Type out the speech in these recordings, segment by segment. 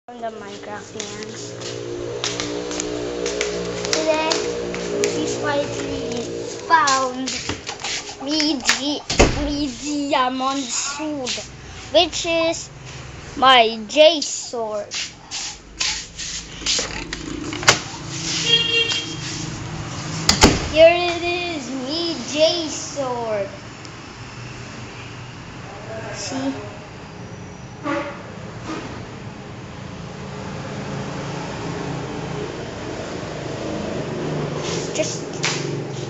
From the Minecraft fans. Today, we finally found me diamond sword, which is my J sword. Here it is, me J sword. See?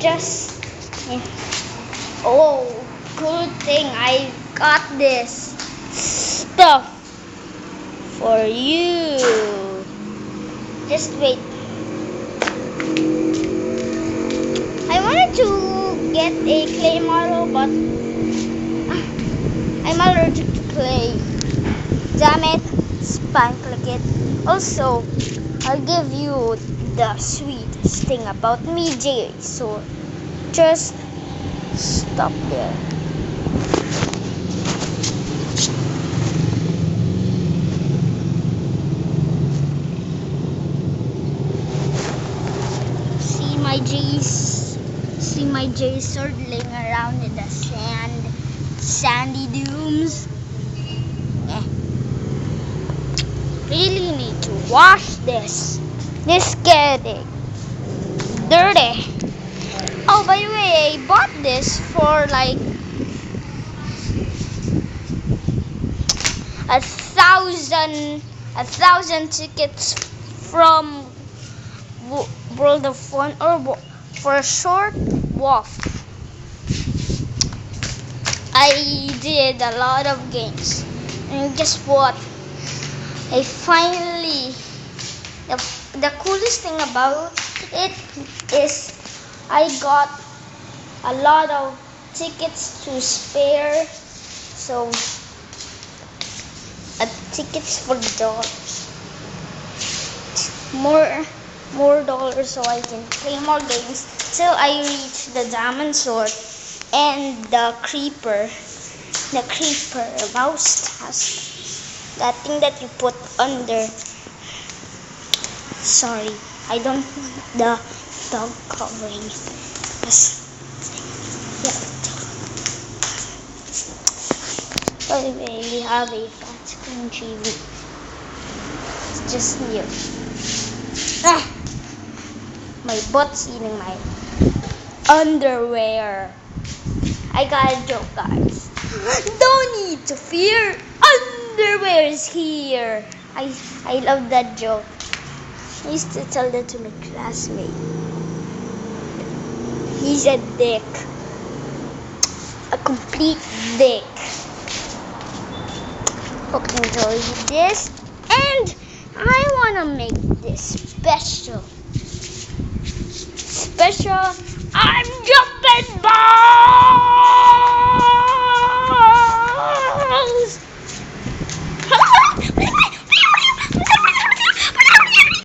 Just oh, good thing I got this stuff for you. Just wait. I wanted to get a clay model, but I'm allergic to clay. Damn it, spine click it. Also, I'll give you the sweetest thing about me, J. So just stop there. See my J sword laying around in the sandy dunes. Really need to wash this. This getting dirty. Oh, by the way, I bought this for like 1,000 tickets from World of Fun, or for a short walk. I did a lot of games, and guess what? I finally, the coolest thing about it is I got a lot of tickets to spare, so tickets for dollars, more dollars, so I can play more games till I reach the diamond sword and the creeper mouse task. That thing that you put under. Sorry, I don't want the dog covering. By the way, we have a flat screen TV. It's just new. My butt's eating my underwear. I got a joke, guys. Don't need to fear. Underwear is here. I love that joke. I used to tell that to my classmate. He's a dick. A complete dick. Hope you enjoyed this. And I wanna make this special. I'm jumping ball!